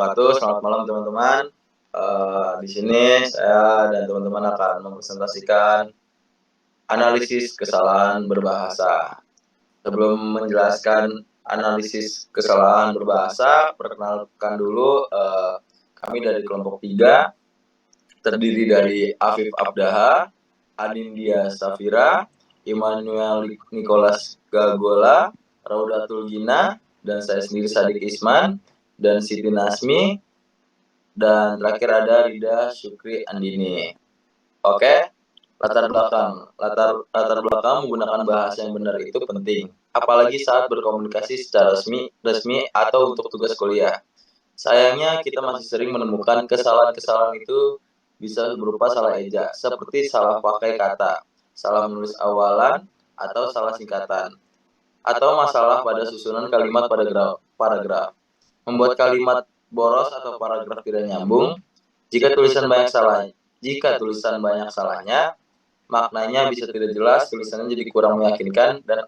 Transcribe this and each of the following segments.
wabarakatuh. Selamat malam teman-teman. Di sini saya dan teman-teman akan mempresentasikan analisis kesalahan berbahasa. Sebelum menjelaskan analisis kesalahan berbahasa, perkenalkan dulu kami dari kelompok 3, terdiri dari Afif Abdaha, Anindya Safira, Immanuel Nicholas Gagola, Raudatul Gina, dan saya sendiri Sadik Isman, dan Siti Nasmi, dan terakhir ada Rida Syukri Andini. Oke, latar belakang menggunakan bahasa yang benar itu penting, apalagi saat berkomunikasi secara resmi atau untuk tugas kuliah. Sayangnya kita masih sering menemukan kesalahan-kesalahan itu bisa berupa salah eja, seperti salah pakai kata, salah menulis awalan, atau salah singkatan, atau masalah pada susunan kalimat pada paragraf. Membuat kalimat boros atau paragraf tidak nyambung. Jika tulisan banyak salahnya, maknanya bisa tidak jelas, tulisannya jadi kurang meyakinkan, dan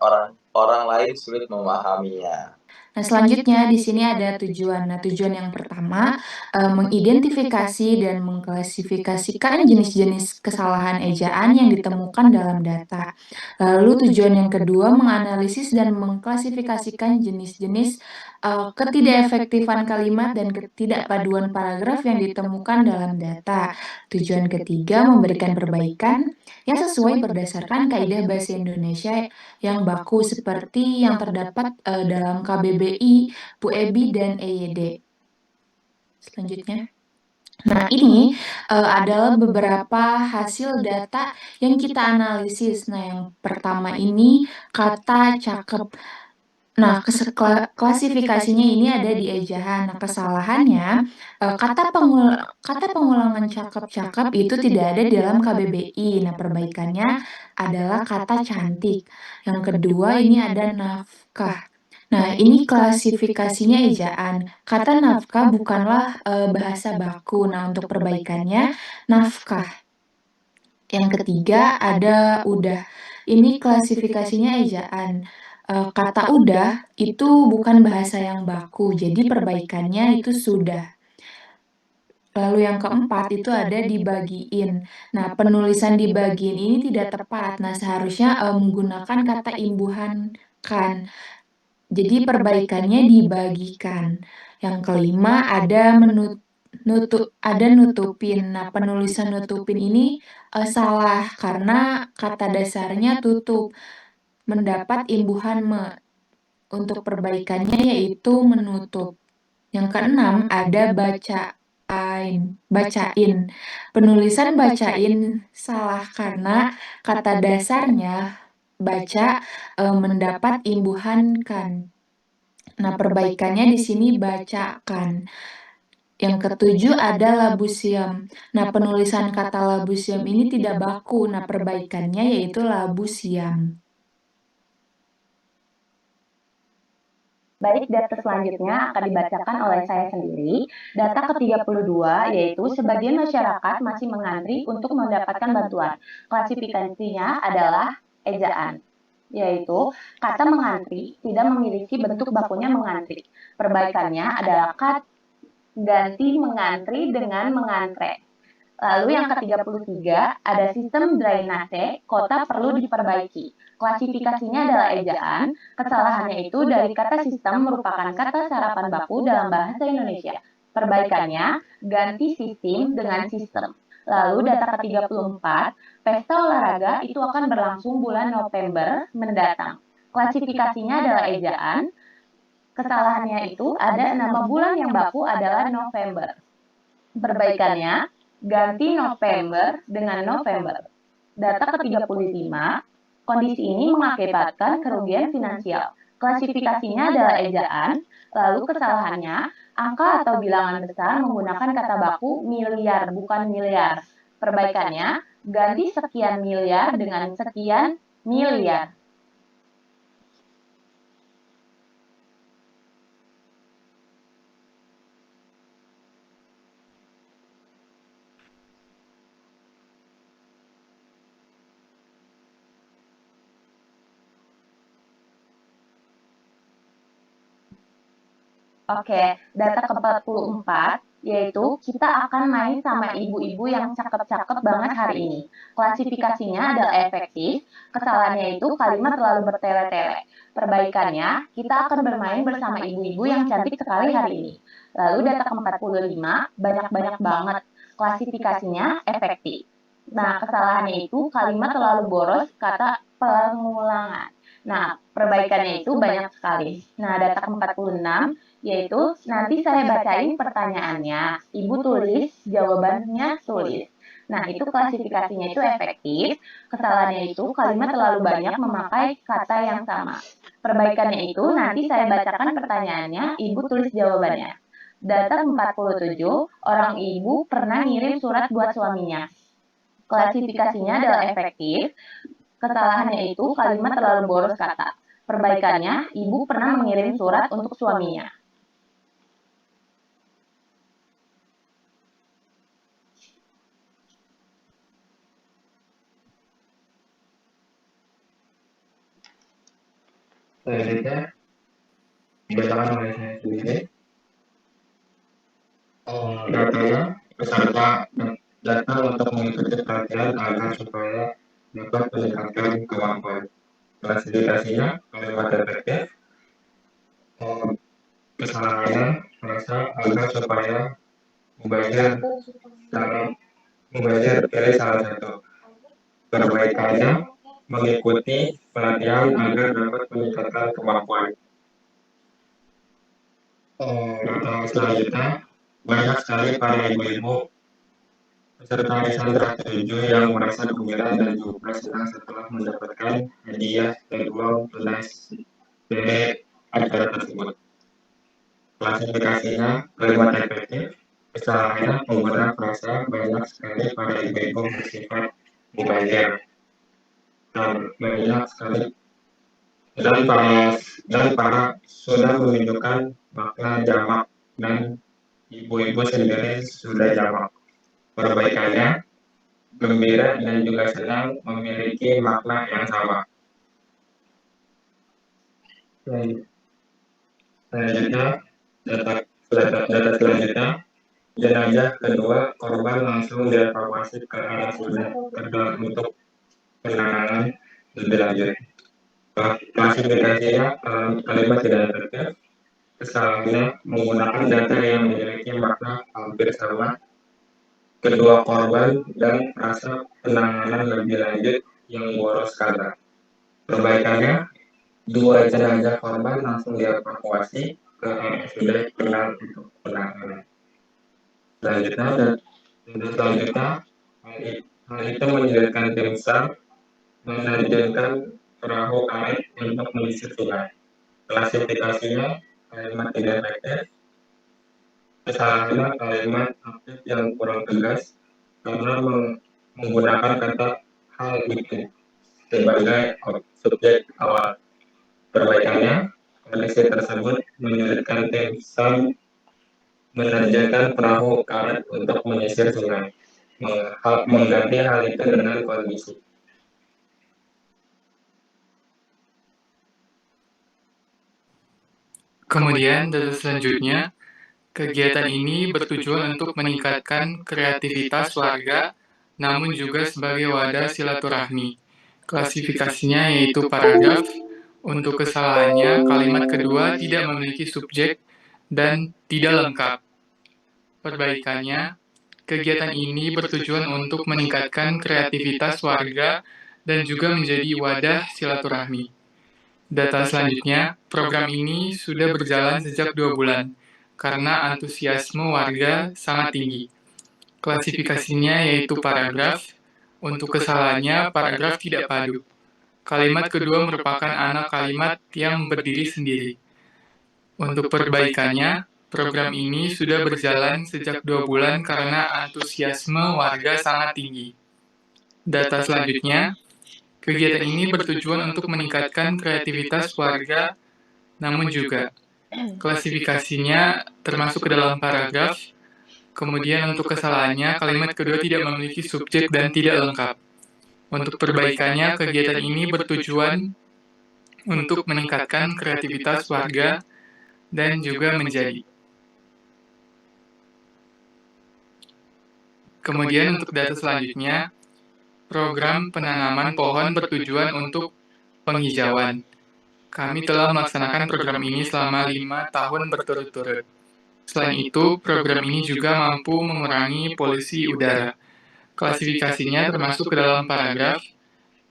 orang lain sulit memahaminya. Nah, selanjutnya di sini ada tujuan. Nah, tujuan yang pertama mengidentifikasi dan mengklasifikasikan jenis-jenis kesalahan ejaan yang ditemukan dalam data. Lalu tujuan yang kedua menganalisis dan mengklasifikasikan jenis-jenis ketidakefektifan kalimat dan ketidakpaduan paragraf yang ditemukan dalam data. Tujuan ketiga memberikan perbaikan yang sesuai berdasarkan kaidah bahasa Indonesia yang baku seperti yang terdapat dalam KBBI, Bu Ebi, dan EYD. Selanjutnya. Nah, ini adalah beberapa hasil data yang kita analisis. Nah, yang pertama ini kata cakep. Nah, klasifikasinya ini ada di ejahan. Nah, kesalahannya, kata pengulangan cakep-cakep itu tidak ada di dalam KBBI. Nah, perbaikannya adalah kata cantik. Yang kedua ini ada nafkah. Nah, ini klasifikasinya ejaan. Kata nafkah bukanlah bahasa baku. Nah, untuk perbaikannya, nafkah. Yang ketiga ada udah. Ini klasifikasinya ejaan. Kata udah itu bukan bahasa yang baku, jadi perbaikannya itu sudah. Lalu yang keempat itu ada dibagiin. Nah, penulisan dibagiin ini tidak tepat. Nah, seharusnya menggunakan kata imbuhan kan. Jadi perbaikannya dibagikan. Yang kelima ada nutupin. Nah, penulisan nutupin ini salah karena kata dasarnya tutup. Mendapat imbuhan untuk perbaikannya yaitu menutup. Yang keenam ada bacain. Penulisan bacain salah karena kata dasarnya baca mendapat imbuhan kan. Nah, perbaikannya di sini bacakan. Yang ketujuh ada labusium. Nah, penulisan kata labusium ini tidak baku. Nah, perbaikannya yaitu labusiam. Baik, data selanjutnya akan dibacakan oleh saya sendiri. Data ke-32 yaitu sebagian masyarakat masih mengantri untuk mendapatkan bantuan. Klasifikasinya adalah ejaan, yaitu kata mengantri tidak memiliki bentuk bakunya mengantri. Perbaikannya adalah ganti mengantri dengan mengantre. Lalu yang ke-33 ada sistem drainase, kota perlu diperbaiki. Klasifikasinya adalah ejaan, kesalahannya itu dari kata sistem merupakan kata sarapan baku dalam bahasa Indonesia. Perbaikannya, ganti sistem dengan sistem. Lalu data ke-34, pesta olahraga itu akan berlangsung bulan November mendatang. Klasifikasinya adalah ejaan, kesalahannya itu ada nama bulan yang baku adalah November. Perbaikannya, ganti November dengan November. Data ke-35, kondisi ini mengakibatkan kerugian finansial. Klasifikasinya adalah ejaan, lalu kesalahannya, angka atau bilangan besar menggunakan kata baku miliar, bukan miliar. Perbaikannya, ganti sekian miliar dengan sekian miliar. Oke, data ke-44 yaitu kita akan main sama ibu-ibu yang cakep-cakep banget hari ini. Klasifikasinya adalah efektif, kesalahannya itu kalimat terlalu bertele-tele. Perbaikannya, kita akan bermain bersama ibu-ibu yang cantik sekali hari ini. Lalu data ke-45, banyak-banyak banget. Klasifikasinya efektif. Nah, kesalahannya itu kalimat terlalu boros, kata pengulangan. Nah, perbaikannya itu banyak sekali. Nah, data ke-46 yaitu nanti saya bacain pertanyaannya, Ibu tulis, jawabannya tulis. Nah, itu klasifikasinya itu efektif, kesalahannya itu kalimat terlalu banyak memakai kata yang sama. Perbaikannya itu nanti saya bacakan pertanyaannya, Ibu tulis jawabannya. Data 47, orang ibu pernah ngirim surat buat suaminya. Klasifikasinya adalah efektif, kesalahannya itu kalimat terlalu boros kata. Perbaikannya, ibu pernah mengirim surat untuk suaminya. Selanjutnya dibacakan oleh saya sendiri. Datanya beserta data untuk mengikuti pelatihan agar supaya dapat meningkatkan kemampuan. Klasifikasinya kalimat efektif, kesalahannya merasa agar supaya mubazir pilih salah satu. Perbaikannya mengikuti pelatihan agar dapat meningkatkan kemampuan. Data selanjutnya, banyak sekali para ibu-ibu peserta Sandra 7 yang merasa gembira dan juga senang setelah mendapatkan hadiah dan uang tunai dari acara tersebut. Klasifikasinya kalimat efektif, kesalahannya menggunakan frasa banyak sekali para ibu-ibu bersifat mubazir dan banyak sekali dan para sudah menunjukkan makna jamak dan ibu-ibu sendiri sudah jamak. Perbaikannya, gembira dan juga senang memiliki makna yang sama. Selanjutnya, data selanjutnya, jenazah kedua korban langsung dievakuasi ke RSUD Tegal untuk penanganan lebih lanjut. Klasifikasinya kalimat tidak efektif, kesalahannya menggunakan data yang memiliki makna hampir sama kedua korban dan rasa penanganan lebih lanjut yang boros kata. Perbaikannya, dua jenazah korban langsung dievakuasi ke RSUD Tegal untuk penanganan. Selanjutnya, hal itu menyulitkan tim SAR menerjunkan perahu karet untuk menyisir sungai. Klasifikasinya kalimat tidak efektif, kesalahannya kalimat aktif yang kurang tegas karena menggunakan kata hal itu sebagai subjek awal. Perbaikannya, kondisi tersebut menyulitkan tim SAR menerjunkan perahu karet untuk menyisir sungai. Mengganti hal itu dengan kondisi. Kemudian data selanjutnya, kegiatan ini bertujuan untuk meningkatkan kreativitas warga, namun juga sebagai wadah silaturahmi. Klasifikasinya yaitu paragraf. Untuk kesalahannya, kalimat kedua tidak memiliki subjek dan tidak lengkap. Perbaikannya, kegiatan ini bertujuan untuk meningkatkan kreativitas warga dan juga menjadi wadah silaturahmi. Data selanjutnya, program ini sudah berjalan sejak 2 bulan, karena antusiasme warga sangat tinggi. Klasifikasinya yaitu paragraf. Untuk kesalahannya, paragraf tidak padu. Kalimat kedua merupakan anak kalimat yang berdiri sendiri. Untuk perbaikannya, program ini sudah berjalan sejak 2 bulan karena antusiasme warga sangat tinggi. Data selanjutnya, kegiatan ini bertujuan untuk meningkatkan kreativitas warga, namun juga klasifikasinya termasuk ke dalam paragraf. Kemudian untuk kesalahannya, kalimat kedua tidak memiliki subjek dan tidak lengkap. Untuk perbaikannya, kegiatan ini bertujuan untuk meningkatkan kreativitas warga, dan juga menjadi. Kemudian untuk data selanjutnya, program penanaman pohon bertujuan untuk penghijauan. Kami telah melaksanakan program ini selama 5 tahun berturut-turut. Selain itu, program ini juga mampu mengurangi polusi udara. Klasifikasinya termasuk ke dalam paragraf.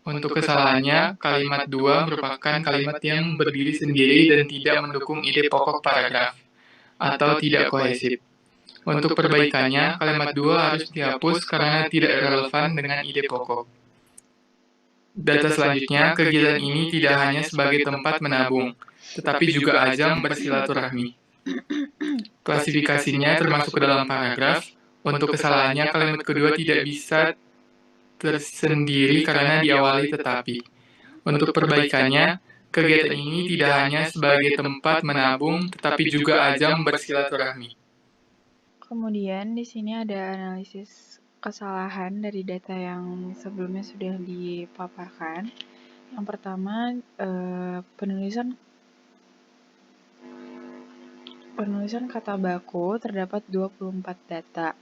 Untuk kesalahannya, kalimat 2 merupakan kalimat yang berdiri sendiri dan tidak mendukung ide pokok paragraf, atau tidak kohesif. Untuk perbaikannya, kalimat 2 harus dihapus karena tidak relevan dengan ide pokok. Data selanjutnya, kegiatan ini tidak hanya sebagai tempat menabung, tetapi juga ajang bersilaturahmi. Klasifikasinya termasuk ke dalam paragraf. Untuk kesalahannya, kalimat kedua tidak bisa tersendiri karena diawali tetapi. Untuk perbaikannya, kegiatan ini tidak hanya sebagai tempat menabung, tetapi juga ajang bersilaturahmi. Kemudian di sini ada analisis kesalahan dari data yang sebelumnya sudah dipaparkan. Yang pertama, penulisan kata baku terdapat 24 data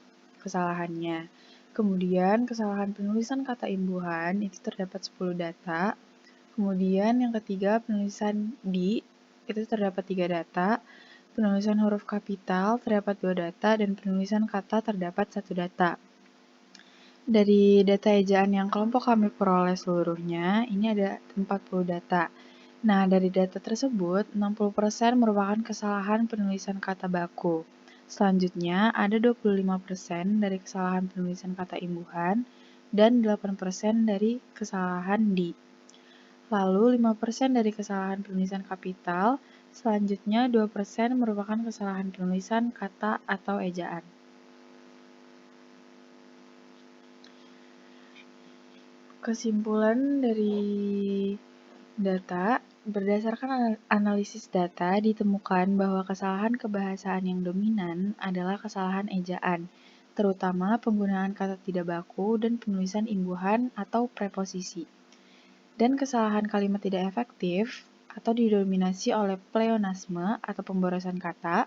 kesalahannya. Kemudian kesalahan penulisan kata imbuhan itu terdapat 10 data. Kemudian yang ketiga, penulisan di itu terdapat 3 data. Penulisan huruf kapital terdapat 2 data, dan penulisan kata terdapat 1 data. Dari data ejaan yang kelompok kami peroleh seluruhnya, ini ada 40 data. Nah, dari data tersebut, 60% merupakan kesalahan penulisan kata baku. Selanjutnya, ada 25% dari kesalahan penulisan kata imbuhan, dan 8% dari kesalahan di. Lalu 5% dari kesalahan penulisan kapital, selanjutnya 2% merupakan kesalahan penulisan kata atau ejaan. Kesimpulan dari data, berdasarkan analisis data ditemukan bahwa kesalahan kebahasaan yang dominan adalah kesalahan ejaan, terutama penggunaan kata tidak baku dan penulisan imbuhan atau preposisi. Dan kesalahan kalimat tidak efektif atau didominasi oleh pleonasme atau pemborosan kata.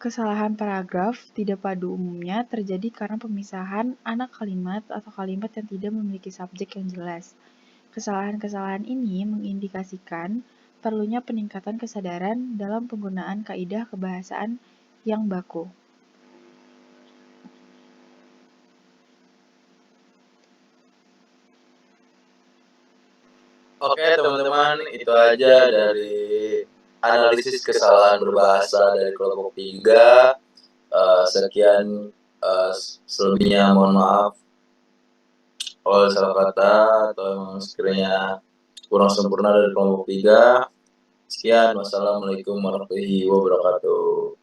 Kesalahan paragraf tidak padu umumnya terjadi karena pemisahan anak kalimat atau kalimat yang tidak memiliki subjek yang jelas. Kesalahan-kesalahan ini mengindikasikan perlunya peningkatan kesadaran dalam penggunaan kaidah kebahasaan yang baku. Oke teman-teman, itu aja dari analisis kesalahan berbahasa dari kelompok 3. Sekian, selebihnya mohon maaf kalau salah kata atau memang sekiranya kurang sempurna dari kelompok 3. Sekian, wassalamualaikum warahmatullahi wabarakatuh.